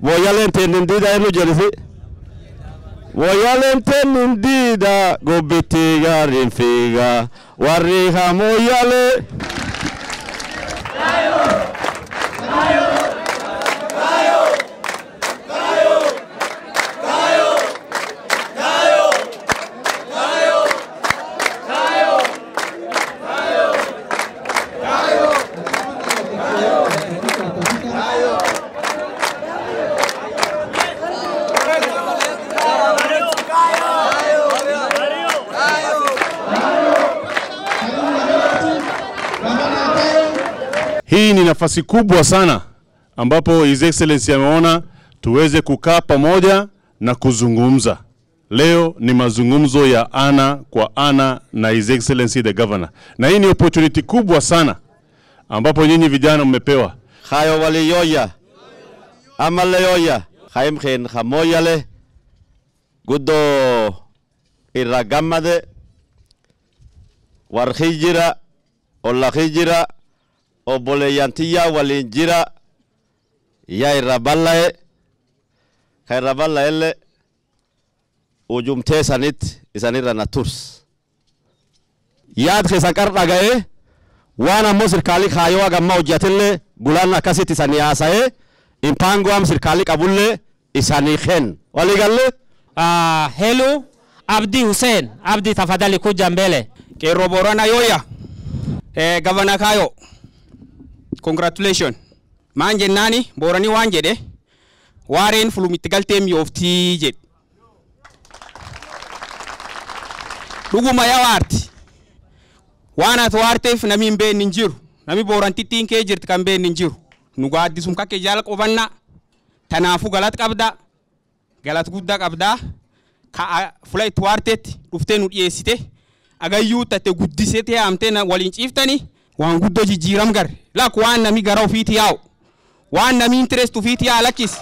Woyalente nindida enu jelisi. Woyalente nindida gobitiga rinfiga wariha moyale. Hii ni nafasi kubwa sana ambapo His Excellency ameona tuweze kukaa pamoja na kuzungumza. Leo ni mazungumzo ya ana kwa ana na His Excellency the Governor. Na hii ni opportunity kubwa sana ambapo nyinyi vijana mmepewa. Khayo wali yoya. Amale yoya. Khaim khen khamoyale. Gudo iragamade. Warkhijira. Ollakhijira. Obole yantiya walinjira ya irabalae kairabalae ujumte sanit isanira naturs yaad khisan qardagae wana mo sirkali khayo agamma hojjatille gulan akasit isani asae impango am sirkali qabulle isani khen waligalle hello Abdi Hussein Abdi tafadhali kuja mbele Kero Borana yoya Governor Kayo congratulations. Manje nani borani wanje de waren fulumitigal tem yofti jet. Duguma ya warti. Wana twarte nami mbe ninjiru. Nami boranti tinke jirt kambe ninjiru. Nuga disum kake jal qovanna tanafu galat qabda. Galat gudda qabda. Ka fulay twartet dufte nu yesite. Agayu tate guddisete amtena walin chiftani. Wan guddo jijiram gar la ko wan nami garaw fiti yaw wan nami interest tu fiti ya lakis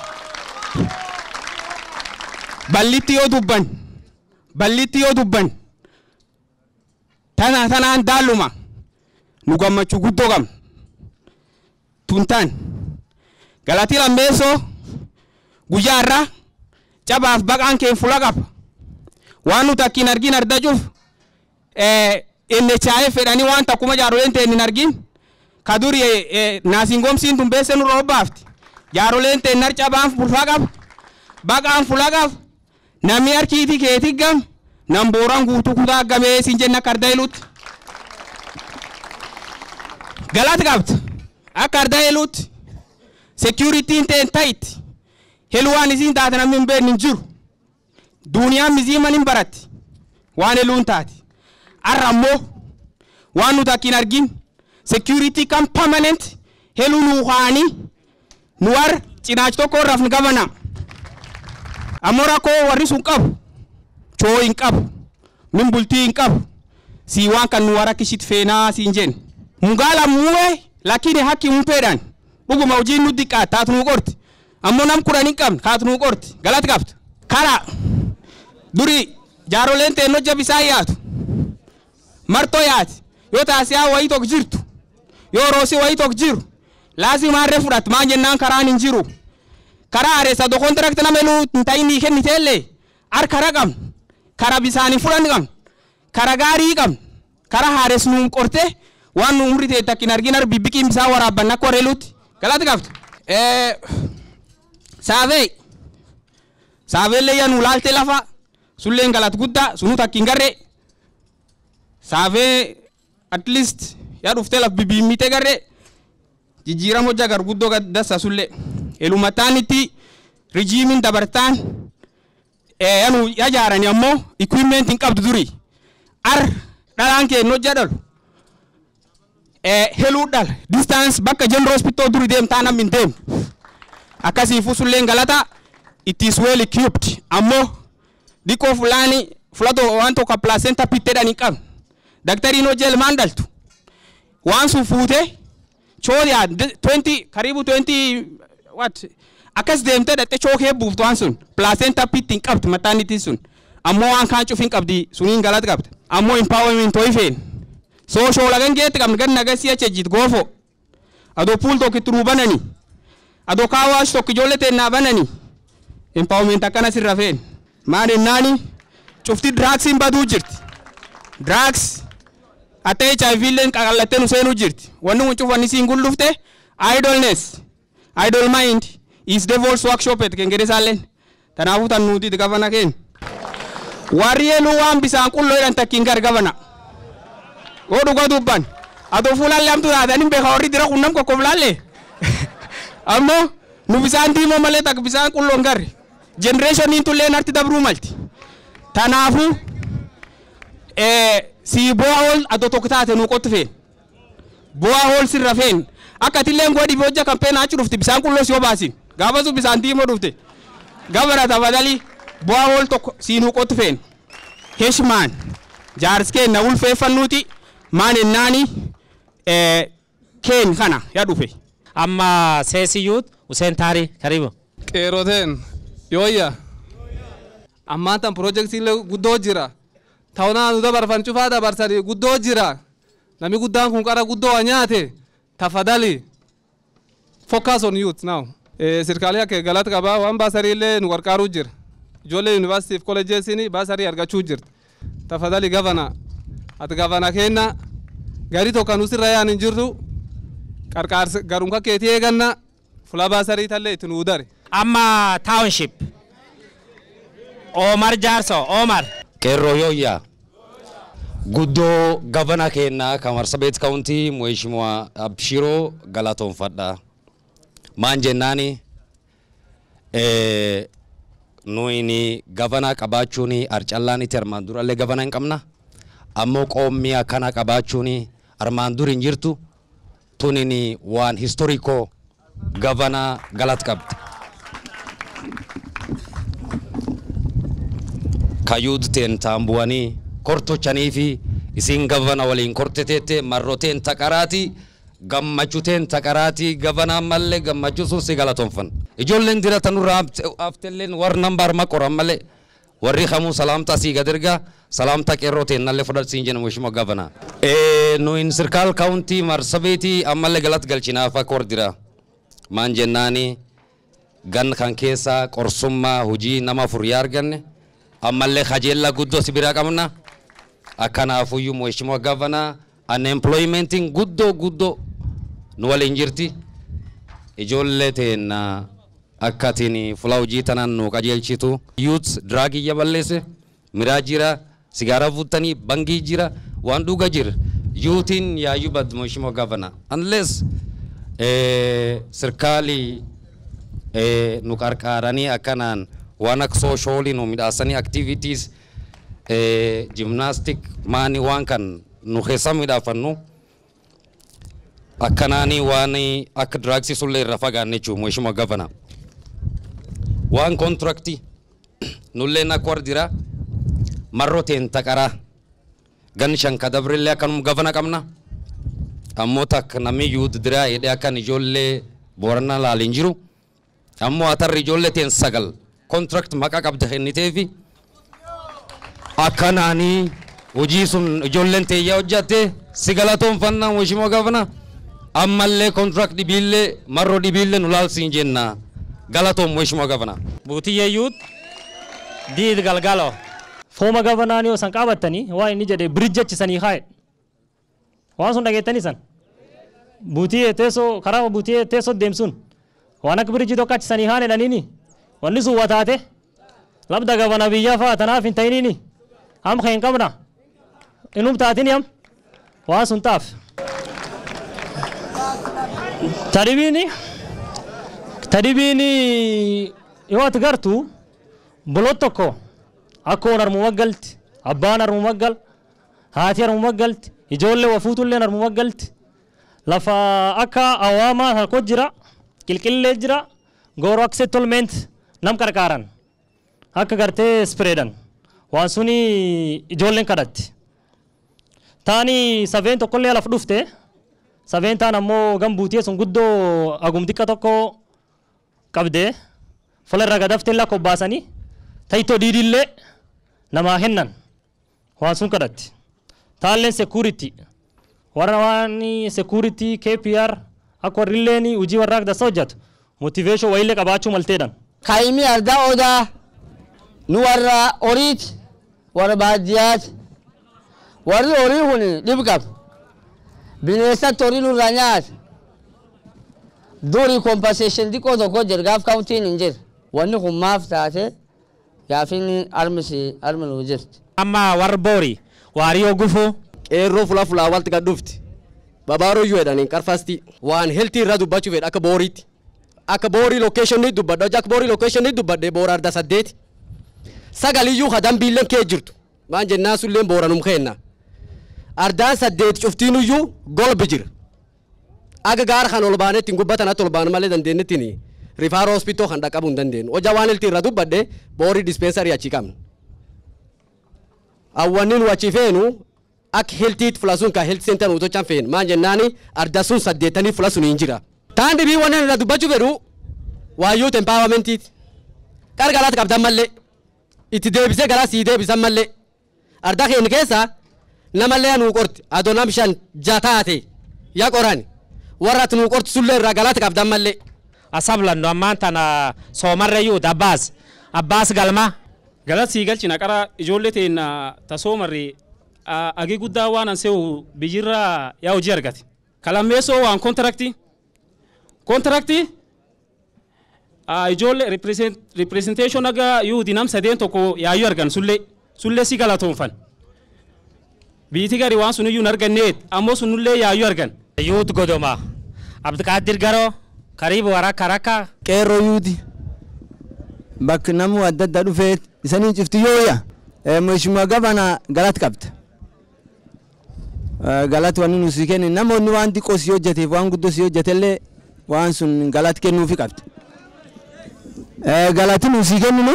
balliti yo dubban tana daluma nu gammachu guddo gam tuntan galati la meso gujarra chabaf bagan ke fulagap wanu takin argin ardajuf enne chae fedani wanta kuma jarolente ni nargin kaduri nasingom sin tumbe sen robafti jarolente narcha ban fulagab bagan fulagab nami arkiti ketigam namboran gutu kuda game sinjenna kardailut galat gabt akardailut security inte tight helwani sin tatana mimbe ninjur dunia mizima nimbarati wane luntati aramo wanu takin argin security kam permanent helu nuhani nuar cinachto ko rafn Governor amora ko warisun qab cho in qab min bulti in qab si wan kan nuara kishit fena sinjen mungala muwe lakini haki mumpedan bugu mawjin nudika tatnu qorti ammo nam kurani kam tatnu qorti galat gabt kara duri jarolente no jabisayat marto yaat yo taasiya wayitok jirtu yo rosi wayitok jiru lazima refurat manje nan karani jiru karare sa do contract na melu ntayni kenni telle ar karagam karabisani fulangam karagari gam kara hares num korte wan umrite takinarginar bibikim sa warabanna korelut galat gaft save le yan ulalte lafa sulle galat gudda sunu takingarre save at least ya dufte la bibi mite garre jijiramo jagar guddo gadda sasulle elumataniti regimin dabartan anu ya jarani ammo equipment in qabdu duri ar dalanke no jadal helu dal distance bakka general hospital duri dem tanam min dem akasi fusulle ngalata it is well equipped ammo diko fulani fulato wanto ka placenta piteda ni kam daktari no jel mandaltu wansu fute choya 20 karibu 20 what akas demte da te choke bufto ansun placenta pitting kapt maternity sun ammo an kan chufin kabdi sunin galat kapt ammo empowerment toifen so lagan get kam gan naga siya chejit gofo ado pool to kitru banani ado kaawaash tokko ijoollee teennaa bananii empowerment akkana sirra feen maan ennaani cufti drugsiin baduu jirti drugs ate HIV illeen qaqallattee nu seenuu jirti wanni kun cufanni siin gullufte idleness idle mind is devil's workshop et kengeresaalleen tanaafuu tan nuti gavana keen warri elu waan bisaan qulloo jedhan takkiin gargabana oo dhugaa dubban ado fuulalle amtu taatanii beeka warri dira qunnam kokkoflaalle ammoo nu bisaan diimoo malee tak bisaan qulloon garri generationiin tulleen arti dabruu malti tanaafuu si bu'aa ol ado tokko taate nu qottu feen bu'aa ol sirra feen akka tilleen godhi hojja kampeen achi dhufti bisaan qulloo si obaasin gaafa su bisaan diimoo dhufte gabara tafadhali bu'aa ol tokko si nu qottu feen heshmaan jaarskee na ulfeeffannuuti maan ennaani keen kana ya dhufe amma seesiyuut Hussein Taari karibu qeeroteen yooyya ammaan tan piroojeektiilee guddoo jira ta'unaa nu dabarfan cufaa dabarsanii guddoo jira namni guddaan kun qara guddoo nyaate tafadhali focus on youth now sirkaalee akka galata qabaa waan baasariillee nu gargaaruu jira ijoollee yuunivarsiitiif kolleejeesini baasarii argachuu jirti tafadhali gavana ati gavana kenna gaarii tokko nu sirra yaan hin jirtu qarqaarsa garumka keetii eeganna fula baasarii tallee itti nuu dare amma township Omar Jaarso Omar Qeerroo yooyyaa guddoo gavana keenna Marsabit County Mheshimiwa Abshiroo galatoonfadha maan jennaani nuyini gavana qabaachuuni arcallaanitti armaan durallee gavana hin qabna ammoo qoomii akkana qabaachuuni armaan dur hin jirtu tunini waan historikoo gavana galat qabdi kayuudteen taambuwanii kortochanii fi isin gavana waliin korteteette marroteen taqaraati gammachuuteen taqaraati gavana malle gammachuusun si galatoonfan ijoolleen diratanurraa aftelleen war nambar maqoran malle warri khamuu salaamta si gadirga salaamta qeerroteen nalle fudhattiin jenna Mheshimiwa gavana nu in Sirkal County Marsabiti ammalle galat galchinaaf akka wardira maan jennaani gan kan keessa qorsummaa hojii nama furyaa arganne ammalle khajeella guddoo sibira qabna akkanaafuyyuu Mheshimiwa gavana unemploymentiin guddoo nu waliin jirti ijoollee teenna akkatiin fula hojii tanan nu qajeelchitu youth drugii yaballeesse miraa jira sigaaraa fuutanii bangii jira waan dhuga jira youthin yaayyuu bad Mheshimiwa gavana unless sirkaalii nu qarqaaranii akkanaan waan akka sooshoolii nu midhaasanii activities gymnastic maani waan kan nu keessa midhaafannu akkanaanii waan akka drugsii sullee irra fagaanne jechuun Mheshimiwa gavana waan kontraktii nulleen akka wardira marroteen taqaraa gan shan kadabrillee akkanum gavana qabna ammoo takka namni yuud diraa jedhee akkan ijoollee Booranaa laaliin jiru ammoo atarri ijoollee teen sagal contract maqaa qabda kenniteefi akkanaanii hojii sun ijoolleen teeyyaa hojjatte si galatoonfannaa Mheshimiwa gavana ammallee contract dhibiillee marroo dhibiillee nu laalsiin jenna galatoon Mheshimiwa gavana Buutiyee Youth Diid Galgalo fooma gavanaanii yoo san qabattanii waa inni jedhe biriijjachisanii haa'e waan sun dhageettanii san buutiyee teessoo karaa buutiyee teessoo deemsuun waan akka biriijii tokko achisanii haa'e dhaniini wanni sun wataate labda gavana biyyaa fa'a tanaaf hin ta'iniini am kan qabna inum taatini am waan sun taaf tadhibiini yoo ati gartu bolot tokko akkoon harmuma galti abbaan harmuma gal haati harmuma galti ijoollee wafuutulleen harmuma galti lafa akka awaamaa halkoo jira qilqillee jira gooroo akka settlement nam qarqaaran akka gartee spreedan waan suni ijoolleen kadhatti taani sabeen tokkollee laf dhufte sabeen taan ammoo gambuutee sun guddoo agum xiqqa tokko qabdee fola irra gadaftee lakkoo baasanii tayitoo diidillee namaa kennan waan sun kadhatti taalleen security warra waan security KPR akka warrilleen hojii warraaq dasa hojjetu motivation wayile qabaachuu malteedhan. Kaimi arda oda nu warra orit warra baadiyyaat warri horii huni dhibqab bineensa torii nurra nyaat durii compensation xiqqoo tokko jirgaaf kaawuntiin hin jiru wanni kun maaf taate gaafin armi nu jirti. Amma warra boori waariyoo gufuu qeerroo fula fulaa walti gad dhufti babaaroo iyyuu jedhaniin qarfasti waan heeltii irra dubbachuu fedha akka booriitti akka boorii lokeeshinii dubbadha akka boorii lokeeshinii dubbadhe boora arda 8 sagaliyyuu hadan biilleen kee jirtu maan jennaan sulleen booranum keenna ardaan 8 cuftiinuyyuu golbi jira aga gaara kan ol baanetti gubbatan at ol baan malee dandeenyettini rifaar hospitoo kan dhaqabuu hin dandeenyu hojaa waan heeltii irra dubbadhe boorii dispensary achi qabna awwannin wachi feenu ak heeltiit fulasun ka health center uto chan feen maan jennaani arda sun 8 fulasun hin jira taan dhibii wannan irra dubbachuu fedhu waa youth empowerment qarqaraat qabdan mallee itti deebisee gara sii deebisan mallee arda keenya keessa namallee nu qorti adonam shan jataate yaa qorani warrat nu qorti sullee irraa galaat qabdan mallee asablanno ammaan tana soomarre yuut abbaas galma galat sii galchina qara ijoollee teenya tasoomarre agi guddaa waan anseewu biyyirraa yaa hojii argate kalammeessoo waan kontraktii ijoollee representation aga yuuti nam sadeen tokko yaayyuu argan sullee si galatoonfan biiti gari waan sun iyyuu hin arganneet ammoo sunullee yaayyuu argan yuut godoma abdiqaadir garoo karibu waraka qeerroo yuuti bakka namu adda adda dhufeet isanii cifti yooya mheshimiwa gavana galat qabda galat wanni nu si kenni namoonni waan xiqqoo si hojjeteef waan guddoo si hojjetellee waan sun galat kennuufi qabda galati nu si kenninu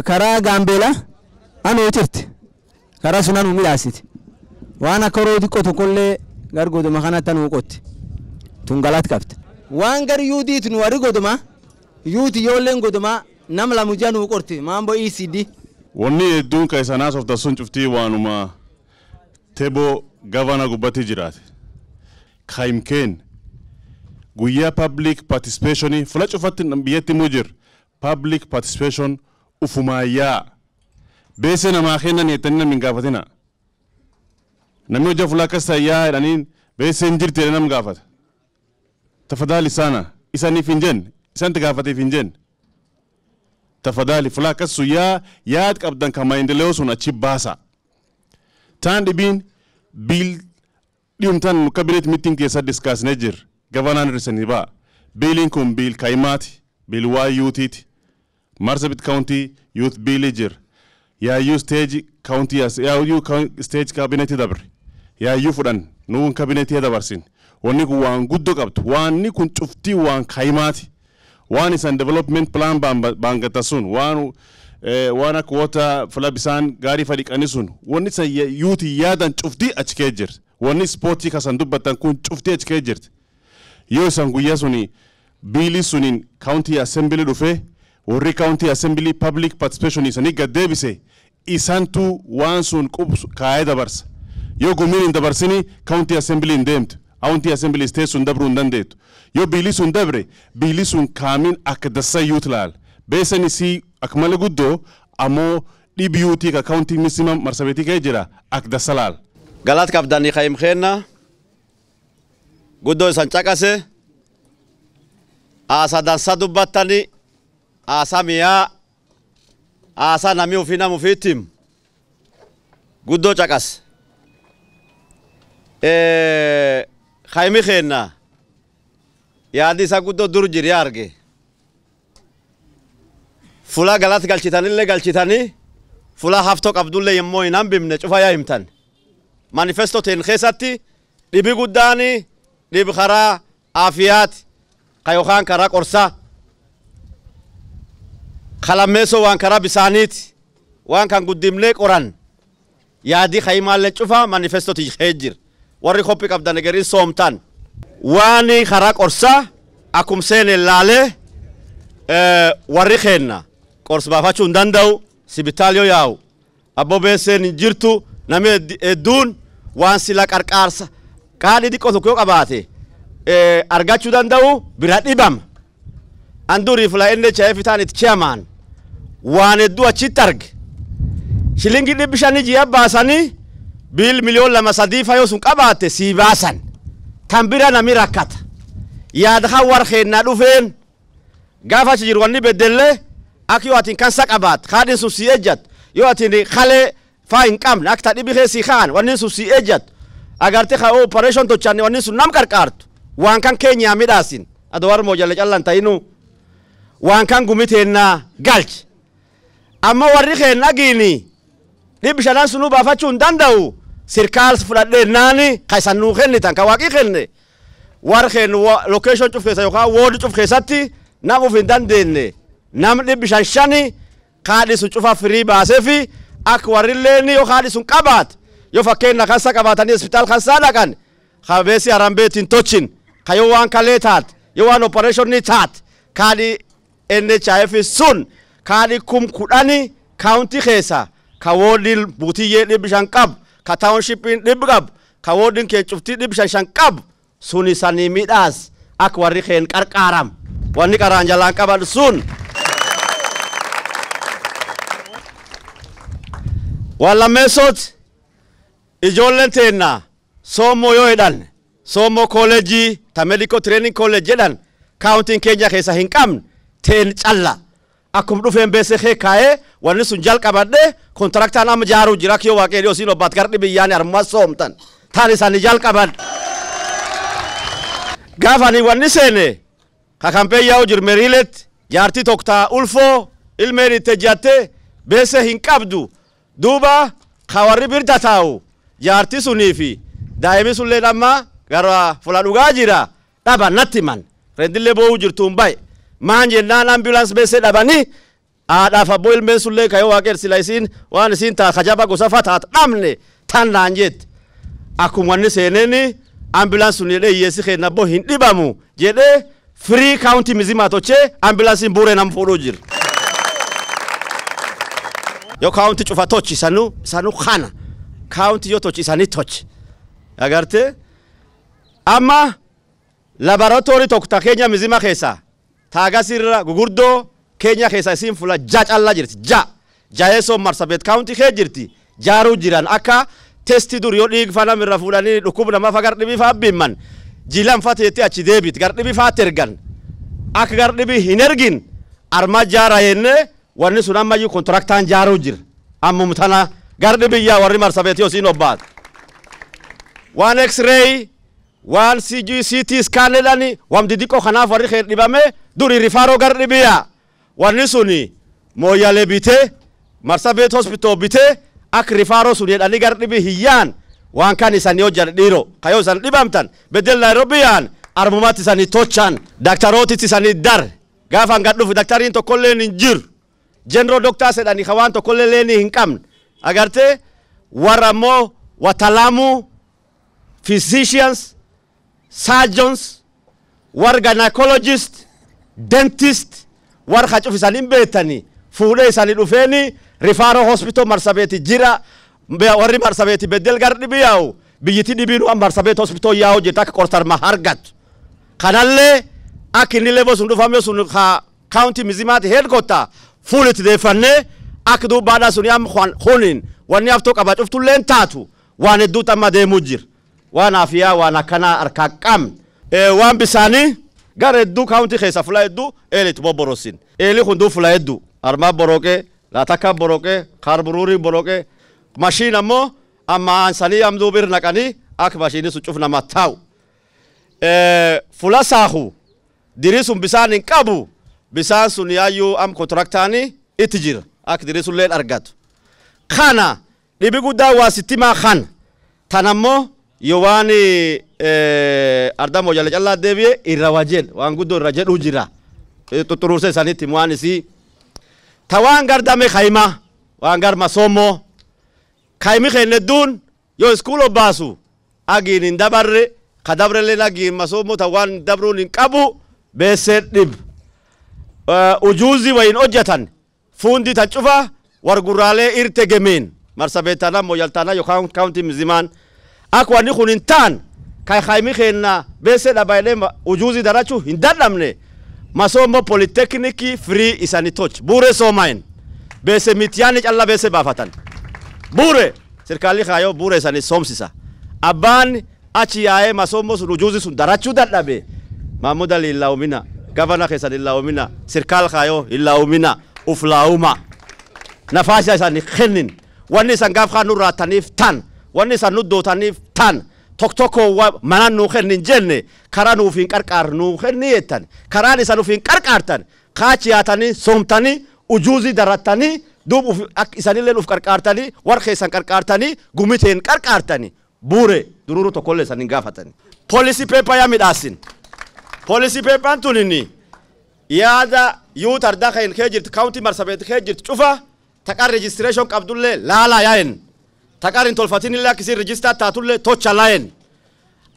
karaa gaambeela anuu tirti karaa sun anuu midhaasiti waan akka horoo xiqqoo tokkollee gar godoma kanatti anuu qotti tun galat qabda waan gar yuudiit nu warri godoma yuuti yoolleen godoma nam lamu januu qorti maambo ECD wanni hedduun ka isanaas of sun cuftii waanuma tebo gavana gubbatti jiraate kaimkeen guyyaa public participation fula cufatti biyyatti mujir public participation ufumaayyaa beese namaa kennan yettanii namin gaafatina namni hojja fula kasa yaa jedhaniin beeseen jirti nam gaafata tafadhali sana isaniif hin jenne isanti gaafateef hin jenne tafadhali fula kasu yaad qabdan ka maendeleo sun achi baasa taan dhibiin biil dhiyumtan cabinet meeting keessa discussne jir gavanaan risanii baa biiliin kun biil kaimaati biil waa yuutiiti marsabit county youth biili jir yaayyuu stage county yaayyuu stage cabinet dabre yaayyuu fudhan nuun cabinet dabarsin wanni kun waan guddoo qabdu waanni kun cuftii waan kaimaati waan isan development plan bangata sun waan akka wata fula bisaan gaarii fadhiqani sun wanni san yuuti yaadan cuftii achi kee jirti wanni sportii kasan dubbatan kun cuftii achi kee jirti yoo isan guyyaa suni biilii suniin county assembly dhufe warri county assembly public participation isanii gad deebise isantu waan sun kaayee dabarsa yoo gumiin hin dabarsini county assembly hin deemtu county assembly state sun dabruu hin dandeettu yoo biilii sun dabre biilii sun kaamin akka dassa yuut laal beesani si akka malee guddoo ammoo dhibi yuutii ka county maximum marsabeetii kee jira akka dassa laal. Galat qabdanii kaayim keenna guddoo isan caqase aasaa dansa dubbattanii aasaa miyaa aasaa namni ofii nama ofiittim guddoo caqase kaayimi keenna yaadi isa guddoo dur jiri arge fula galat galchitanillee galchitanii fula haftoo qabdullee yemmoo hin hambifne cufa yaa himtan manifesto teen keessatti dhibi guddaani dhibi karaa aafiyaati ka yookaan karaa qorsaa kalammeessoo waan karaa bisaaniiti waan kan guddimlee qoran yaadi kaayimaallee cufa manifesto tii jir warri koppi qabdan egerii soomtan waani karaa qorsaa akkum seene laalee warri keenna qorsa baafachuu hin danda'u sibitaaliyoo yaa'u abbo beesseen hin jirtu namni hedduun waan sila qarqaarsa qaadhi xiqqoo tokko yoo qabaate argachuu danda'u bira dhibama. Anduri fula NHIF taan it chairman waan hedduu achitti arge. Shilingi 500 ji'a baasanii bil miliyoon 2-3 fayoo sun qabaate sii baasan. Kan bira nami rakkata. Yaada kan war keennaa dhufeen gaafa achi jiru wanni beddellee akka yoo atiin kan saqabaat haadhin sun sii ejjat yoo atiin kalee faa hin qabne akka dhibbi keessii kaan wanni sun sii ejjat agarte ka operation tochanne wanni sun nam qarqaartu waan kan keenyaa midhaasin adoo warmoo jala callan ta'inu waan kan gumiteenna galchi amma warri keenna giini 500 sunu baafachuu hin danda'u sirkaal fudhadheennaani ka isan nuu kennitan ka waaqii kenne war keen location cuf keessa yookaan ward cuf keessatti nam uf hin dandeenye nam 500 kaadhi sun cufa firii baasee fi akka warrilleen yoo kaadhi sun qabaat yoo fakkeenna kansa qabaatanii hospitaal kansaa dhaqan kabeessi harambeetiin tochin ka yoo waan kalee taat yoo waan operation taat kaadhi NHIF sun kaadhi 10,000 county keessa ka wardin butiyyee 500 qab ka townshipiin 100 qab ka wardin kee cuftii 500 qab suni sanii midhaas akka warri keen qarqaaram wanni qaraan jalaan qaban sun wala mesot ijoolleen teenna soommoo yoo jedhan soommoo college ta medical training college jedhan county keenya keessa hin qabne teen calla akkum dhufeen beese kee kaa'ee wanni sun jalqabadhe kontraktaan amma jaaruu jira kiyoo waaqee siin obbaat gardhi biyyaani armaa soomtan taan isaanii jalqaban gaafanii wanni seene ka kampeeyyaa'u jirmeriilet jaartii tokktaa ulfoo ilmeen itti jatte beese hin qabdu duuba ka warri birta taa'u jaartii sunii fi daa'imni sunilleen amma gara fula dhugaa jira dhaba natti man rendillee boo'uu jirtuun baye maan jennaan ambulance beese dhabanii haadhaaf abboo ilmeen sunillee kayoo waaqeer sila isiin waan isiin taa kajaba gosa fataat dhabne tan naan jette akkuma wanni seeneeni ambulance sun jedhee hiyyeessi keenna boo hin dhibamu jedhee free county mizima tochee ambulance buuree nam fuudhuu jira. Yo county cufa tochi sanu khana county yo tochi sani tochi agarte amma laboratory tokko Kenya mizima keessa taagasirra gugurdo Kenya keessa isin fula jacalla jirti jayeso Marsabit county kee jirti jaaruu jiran akka testi dur yo dhiig fana mirra fuudhanii dhukkubna ma fagardibi fa bimman jilan fateetti achi deebit gardibi fa tergan akka gardibi hin ergin arma jaara yenne wanni sun amma yu kontraktaan jaaruu jira amma mutana gardibi ya warri Marsabit yo siin obbaat waan x-ray waan CT scan ledani wam didiko kanaaf warri kheer dhibame duri rifaro gardibi ya wanni suni Moyale bite Marsabit hospital bite ak rifaro sun jedhanii gardibi hiyyaan waan kan isanii hojjan dhiiro kayoo isan dhibamtan bedel Nairobiyaan armumatti isanii tochan daktarootitti isanii dar gaafan gadhuuf daktariin tokkolleen hin jiru general doctors jedhanii hawaan tokkolleen hin qabne agarte warra ammoo wataalamu physicians surgeons war gynecologist dentist war khachuf isanii beetanii fuudhee isanii dhufeeni rifaro hospital Marsabit jira warri Marsabit bedel gardibi yaa'u biyyiti dhibiinu am Marsabit hospital yaa'u jeta qortar ma hargat kanalle akini level sun dhufame sun county mizimaati headquarter full it defanne akdu baada sun yam khonin wanni afto qaba cuftulleen taatu waan hedduu tamma deemu jir waan afiyaa waan akkana arkaqam waan bisani gar hedduu county keessa fula hedduu elit boborosin eli hundu fula hedduu arma boroke la taka boroke karbururi boroke machine ammo amma ansani amdu bir nakani ak machine su cufna mataw fula sahu dirisum bisanin qabu bisan sun yayu am kontraktani itijir ak dirisul len argat khana dibi gudda wasitima khan tanammo yowani ardamo jalla jalla debiye irawajel wan guddo rajel ujira tuturuse saniti muanisi tawan gardame khayma wan gar masomo khaymi khenedun yo school basu agin dabarre kadabre le lagi masomo tawan dabrun in qabu beset dib ujuzi wa in ojatan fundi tachufa war gurale irtegemen Marsabetana moyaltana yo county miziman akwani khunintan kai khaimi khenna bese da baile ujuzi darachu hindadamne masomo polytechniki free isani toch bure somain bese mitiani alla bese bafatan bure serikali khayo bure isani somsisa aban achi yae masomo ujuzi sun darachu dadabe Mahmud Ali ilaumina governor khesan ilaumina serikal khayo ilaumina uflauma nafasi isani khenin wani sangaf khanu ratanif tan wani sanu dotanif tan toktoko wa mananu khenin jenne karanu fin qarqar nu khennietan karani sanu fin qarqartan khachiyatani somtani ujuzi daratani dub ak isanile uf qarqartani war khesan qarqartani gumiten qarqartani bure dururu tokolle sanin gafatani policy paper ya midasin policy paper tunini yada yutar dakhain khejirt county marsabet khejirt chufa takar registration qabdulle lala yaen takar intolfatini la kisi register tatulle tocha laen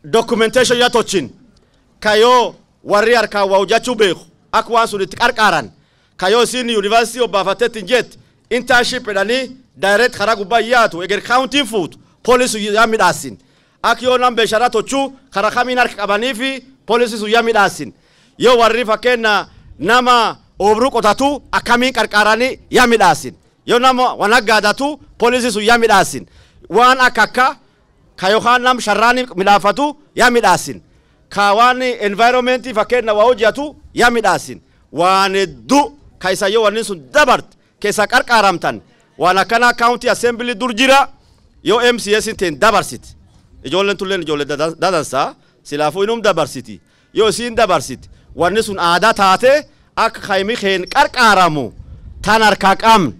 documentation ya tochin kayo warri arka wawjachu beekhu akwa sunit qarqaran kayo sin university of bafatet jet internship edani direct kharagu bayatu eger county food police ya midasin akyo nambe shara tochu kharakhamin arka qabanifi police ya midasin yo warri fakena nama obru qotatu akamin qarqarani ya midasin yo nama wanagadatu police ya midasin wan akaka kayo khanam sharrani midafatu ya midasin kawani environment fakena wawjatu ya midasin wanedu kaisa yo wanin sun dabart kesa qarqaramtan wana kana county assembly durjira yo MCS ten dabarsit ijolen tulen ijole dadansa silafu inum dabarsiti yo sin dabarsit wanin sun aada taate ak khaymi khen qarqaramu tanar kakam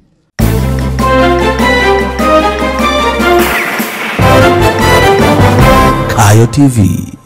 Kayo TV.